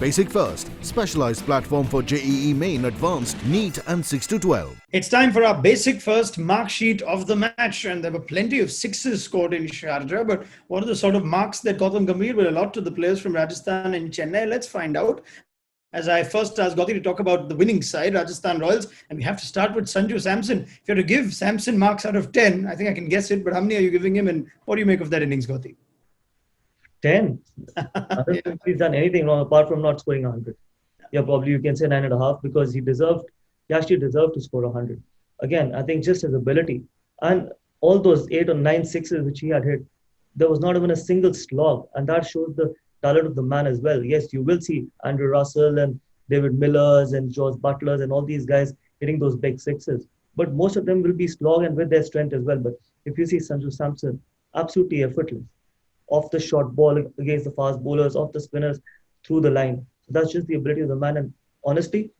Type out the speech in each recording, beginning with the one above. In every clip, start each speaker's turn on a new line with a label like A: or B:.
A: Basic First, specialized platform for JEE Main, Advanced, NEET and 6 to 12.
B: It's time for our Basic First mark sheet of the match, and there were plenty of sixes scored in Sharjah. But what are the sort of marks that Gautam Gambhir will allot to the players from Rajasthan and Chennai? Let's find out. As I first asked Gautam to talk about the winning side, Rajasthan Royals, and we have to start with SANJU SAMSON. If you had to give Samson marks out of 10, I think I can guess it, but how many are you giving him, and what do you make of that innings, Gautam?
C: 10. I don't think he's done anything wrong apart from not scoring 100. Yeah, probably you can say 9.5 because he actually deserved to score 100. Again, I think just his ability and all those 8 or 9 sixes which he had hit, there was not even a single slog, and that shows the talent of the man as well. Yes, you will see Andrew Russell and David Millers and George Butlers and all these guys hitting those big sixes, but most of them will be slog and with their strength as well. But if you see Sanju Samson, absolutely effortless off the short ball against the fast bowlers, off the spinners, through the line. So that's just the ability of the man. And honestly,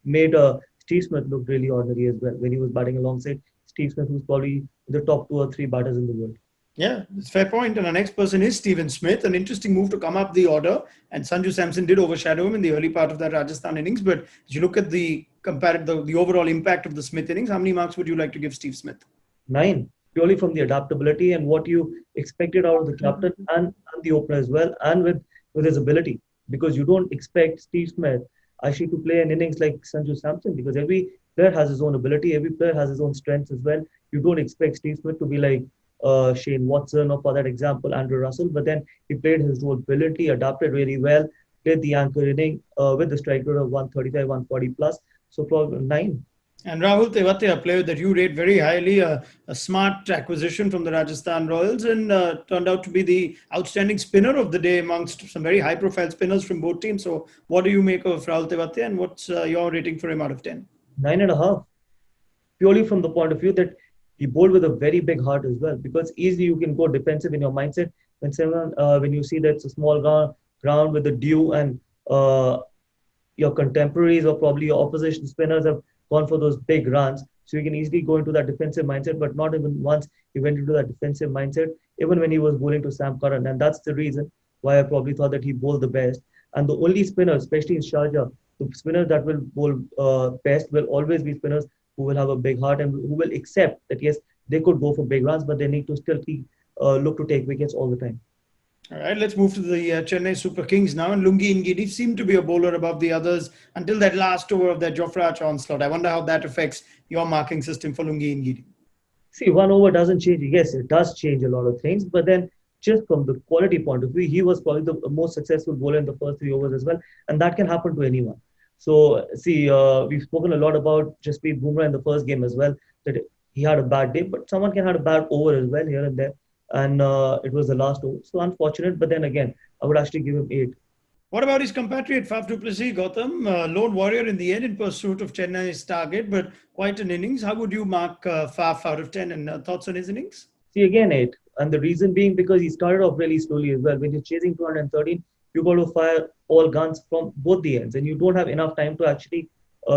C: made Steve Smith look really ordinary as well when he was batting alongside Steve Smith, who's probably the top 2 or 3 batters in the world.
B: Yeah, it's a fair point. And our next person is Stephen Smith. An interesting move to come up the order. And Sanju Samson did overshadow him in the early part of that Rajasthan innings. But as you look at the overall impact of the Smith innings, how many marks would you like to give Steve Smith?
C: 9. Purely from the adaptability and what you expected out of the captain and the opener as well, and with his ability. Because you don't expect Steve Smith actually to play an innings like Sanju Samson, because every player has his own ability, every player has his own strengths as well. You don't expect Steve Smith to be like Shane Watson or, for that example, Andrew Russell, but then he played his role brilliantly, adapted really well, played the anchor inning with the strike rate of 135, 140 plus. So probably 9.
B: And Rahul Tewatia, a player that you rate very highly, a smart acquisition from the Rajasthan Royals, and turned out to be the outstanding spinner of the day amongst some very high-profile spinners from both teams. So what do you make of Rahul Tewatia, and what's your rating for him out of 10?
C: 9.5. Purely from the point of view that he bowled with a very big heart as well, because easily you can go defensive in your mindset when you see that it's a small ground with the dew and your contemporaries or probably your opposition spinners have gone for those big runs. So you can easily go into that defensive mindset, but not even once he went into that defensive mindset, even when he was bowling to Sam Curran. And that's the reason why I probably thought that he bowled the best. And the only spinner, especially in Sharjah, the spinner that will bowl best will always be spinners who will have a big heart and who will accept that, yes, they could go for big runs, but they need to still look to take wickets all the time.
B: All right, let's move to the Chennai Super Kings now. And LUNGI NGIDI seemed to be a bowler above the others until that last over of that Jofra Archer onslaught. I wonder how that affects your marking system for LUNGI NGIDI.
C: See, one over doesn't change. Yes, it does change a lot of things. But then just from the quality point of view, he was probably the most successful bowler in the first 3 overs as well. And that can happen to anyone. So, see, we've spoken a lot about Jasprit Bumrah in the first game as well, that he had a bad day. But someone can have a bad over as well here and there. And it was the last over. So unfortunate, but then again, I would actually give him 8.
B: What about his compatriot Faf du Plessis, Gautam? Lone warrior in the end in pursuit of Chennai's target, but quite an innings. How would you mark Faf out of 10, and thoughts on his innings?
C: See, again, 8. And the reason being because he started off really slowly as well. When you're chasing 213, you got to fire all guns from both the ends, and you don't have enough time to actually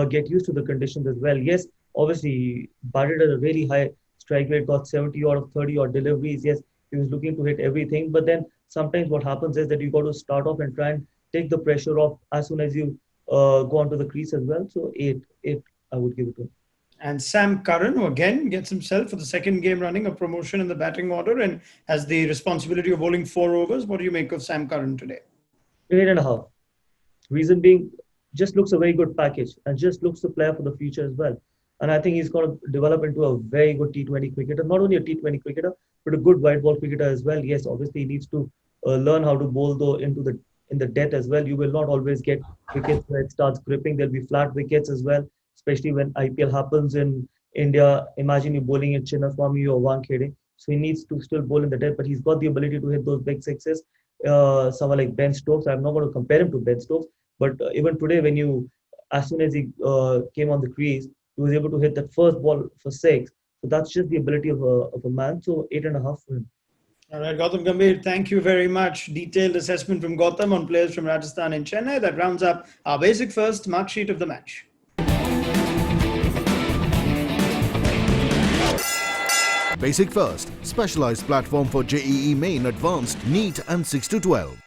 C: get used to the conditions as well. Yes, obviously, he batted at a really high strike rate, got 70 out of 30 odd deliveries. Yes, he was looking to hit everything. But then sometimes what happens is that you got to start off and try and take the pressure off as soon as you go onto the crease as well. So 8 I would give it to him.
B: And Sam Curran, who again gets himself for the second game running a promotion in the batting order and has the responsibility of bowling 4 overs. What do you make of Sam Curran today?
C: 8.5. Reason being, just looks a very good package and just looks the player for the future as well. And I think he's going to develop into a very good T20 cricketer. Not only a T20 cricketer, but a good white ball cricketer as well. Yes, obviously he needs to learn how to bowl though in the death as well. You will not always get wickets where it starts gripping. There'll be flat wickets as well, especially when IPL happens in India. Imagine you bowling in Chinnaswamy or Wankhede. So he needs to still bowl in the death, but he's got the ability to hit those big sixes. Someone like Ben Stokes, I'm not going to compare him to Ben Stokes, but even today as soon as he came on the crease, he was able to hit that first ball for 6. So that's just the ability of a man. So 8.5 for him.
B: All right, Gautam Gambhir, thank you very much. Detailed assessment from Gautam on players from Rajasthan and Chennai. That rounds up our Basic First mark sheet of the match.
A: Basic First, specialized platform for JEE Main, Advanced, NEET and 6 to 12.